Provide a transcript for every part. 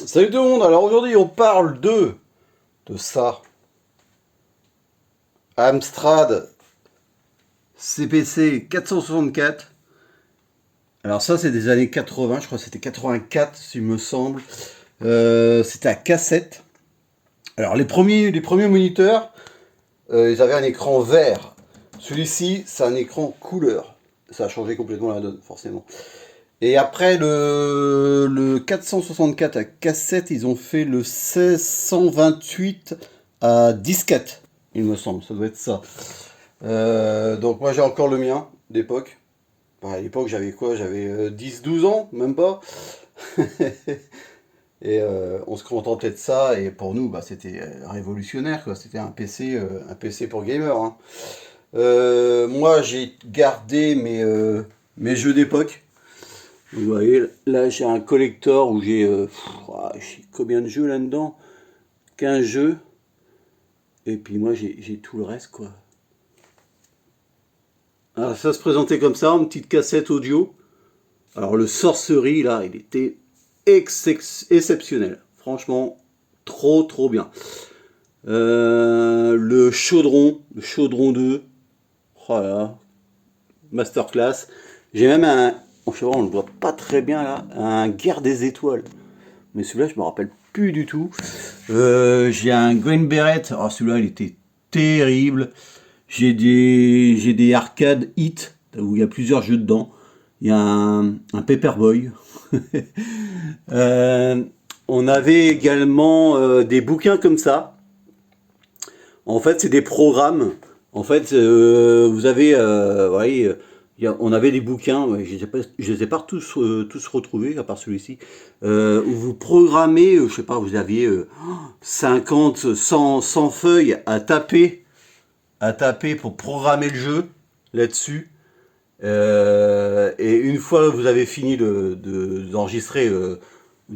Salut tout le monde, alors aujourd'hui on parle de ça. Amstrad CPC 464. Alors ça c'est des années 80, je crois que c'était 84 s'il me semble. C'était à cassette. Alors les premiers moniteurs, ils avaient un écran vert. Celui-ci c'est un écran couleur. Ça a changé complètement la donne forcément. Et après le 464 à cassette, ils ont fait le 1628 à disquette, il me semble, ça doit être ça. Donc moi j'ai encore le mien d'époque. Bon, à l'époque j'avais quoi? J'avais 10-12 ans, même pas. Et on se contentait de ça, et pour nous bah, c'était révolutionnaire, quoi. C'était un PC pour gamer, hein. Moi j'ai gardé mes jeux d'époque. Vous voyez, là j'ai un collector où j'ai combien de jeux là-dedans? 15 jeux. Et puis moi j'ai tout le reste, quoi. Alors ça se présentait comme ça, une petite cassette audio. Alors le Sorcery là, il était exceptionnel. Franchement, trop bien. Le chaudron 2. Oh là, masterclass. J'ai même je sais pas, on le voit pas très bien là, un Guerre des Étoiles. Mais celui-là, je me rappelle plus du tout. J'ai un Green Beret. Oh, celui-là, il était terrible. J'ai des arcades hit où il y a plusieurs jeux dedans. Il y a un Paperboy. Euh, on avait également des bouquins comme ça. En fait, c'est des programmes. En fait, vous avez, voyez, on avait des bouquins, ouais, je les ai pas tous retrouvés, à part celui-ci, où vous programmez, je sais pas, vous aviez 50, 100 feuilles à taper pour programmer le jeu là-dessus. Et une fois que vous avez fini d'enregistrer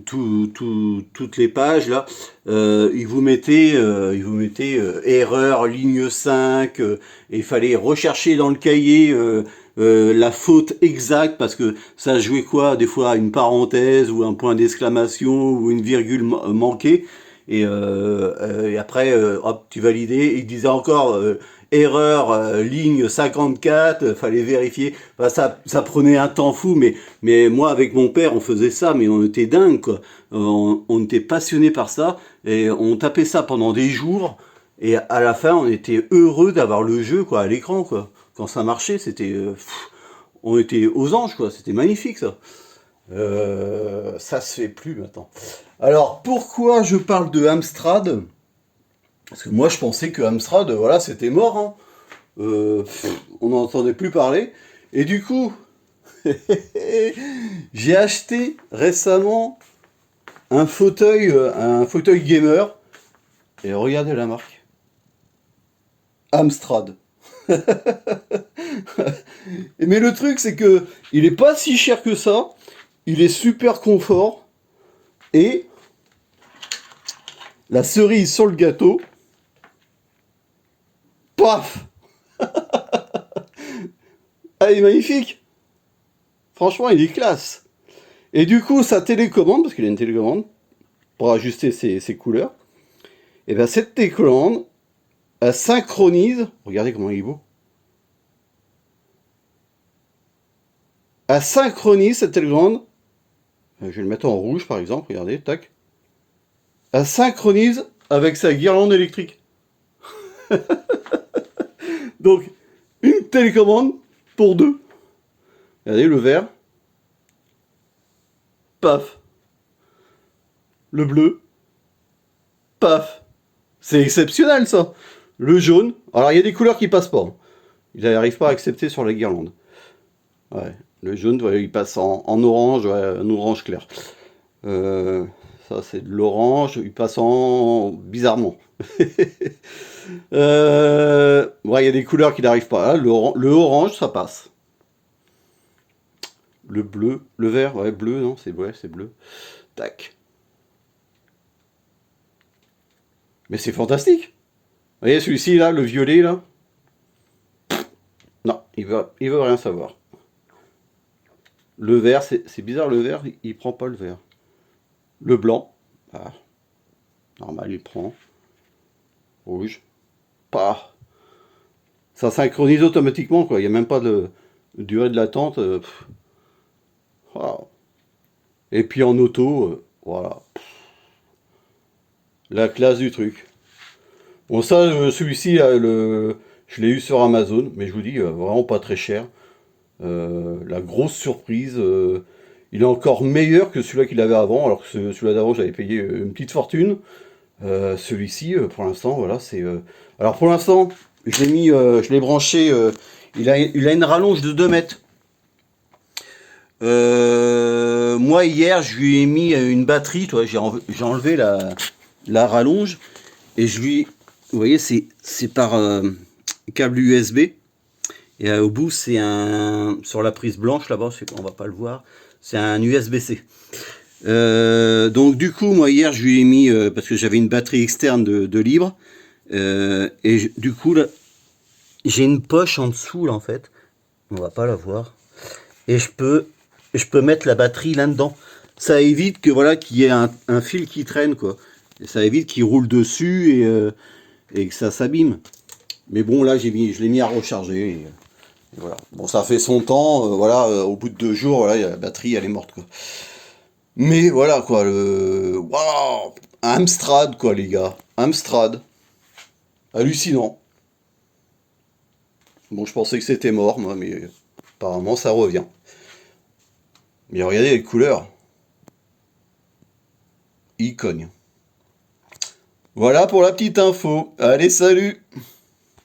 toutes les pages là, il vous mettait erreur ligne 5, et il fallait rechercher dans le cahier la faute exacte, parce que ça jouait quoi, des fois une parenthèse ou un point d'exclamation ou une virgule manquée. Et après, hop, tu validais. Il disait encore erreur, ligne 54, fallait vérifier. Enfin, ça prenait un temps fou, mais moi, avec mon père, on faisait ça, mais on était dingue, quoi. On était passionné par ça, et on tapait ça pendant des jours, et à la fin, on était heureux d'avoir le jeu, quoi, à l'écran, quoi. Quand ça marchait, on était aux anges, quoi. C'était magnifique, ça. Ça se fait plus maintenant. Alors, pourquoi je parle de Amstrad? Parce que moi, je pensais que Amstrad, voilà, c'était mort, hein. On n'en entendait plus parler. Et du coup, j'ai acheté récemment un fauteuil gamer. Et regardez la marque. Amstrad. Mais le truc, c'est que il est pas si cher que ça. Il est super confort. Et la cerise sur le gâteau, paf! Ah, il est magnifique! Franchement, il est classe! Et du coup, sa télécommande, parce qu'il a une télécommande, pour ajuster ses couleurs, et bien cette télécommande, elle synchronise, regardez comment il est beau, elle synchronise cette télécommande, je vais le mettre en rouge par exemple, regardez, tac, elle synchronise avec sa guirlande électrique. Donc, une télécommande pour deux. Regardez le vert, paf, le bleu, paf. C'est exceptionnel ça. Le jaune, alors il y a des couleurs qui passent pas, hein. Ils n'arrivent pas à accepter sur la guirlande. Ouais. Le jaune, ouais, il passe en orange, ouais, un orange clair. Euh, Ça, c'est de l'orange, il passe en bizarrement. Ouais, il y a des couleurs qui n'arrivent pas. Là, le orange, ça passe. Le bleu, le vert, ouais, bleu, non, c'est bleu. Tac. Mais c'est fantastique. Vous voyez celui-ci là, le violet là? Non, il veut rien savoir. Le vert, c'est bizarre, le vert, il prend pas le vert. Le blanc, Ah, normal, il prend. Rouge. Pas. Ça synchronise automatiquement, quoi. Il n'y a même pas de durée de l'attente. Waouh. Et puis en auto, voilà. La classe du truc. Bon, ça, celui-ci, là, je l'ai eu sur Amazon, mais je vous dis, vraiment pas très cher. La grosse surprise, il est encore meilleur que celui-là qu'il avait avant, alors que celui-là d'avant, j'avais payé une petite fortune. Celui-ci, pour l'instant, voilà, c'est. Alors pour l'instant, je l'ai branché. Il a une rallonge de 2 mètres. Moi hier, je lui ai mis une batterie, toi, j'ai enlevé la rallonge et vous voyez, c'est par câble USB. Et au bout, c'est sur la prise blanche là-bas, on va pas le voir, c'est un USB-C. Donc du coup, moi hier, je lui ai mis, parce que j'avais une batterie externe de libre, du coup, là, j'ai une poche en dessous, là, en fait, on va pas la voir, et je peux mettre la batterie là-dedans. Ça évite que voilà qu'il y ait un fil qui traîne, quoi. Et ça évite qu'il roule dessus et que ça s'abîme. Mais bon, là, je l'ai mis à recharger. Et voilà. Bon, ça fait son temps. Voilà, au bout de 2 jours, voilà, la batterie, elle est morte, quoi. Mais voilà, quoi. Waouh, Amstrad, quoi, les gars. Amstrad. Hallucinant. Bon, je pensais que c'était mort, moi, mais apparemment, ça revient. Mais regardez les couleurs. Il cogne. Voilà pour la petite info. Allez, salut!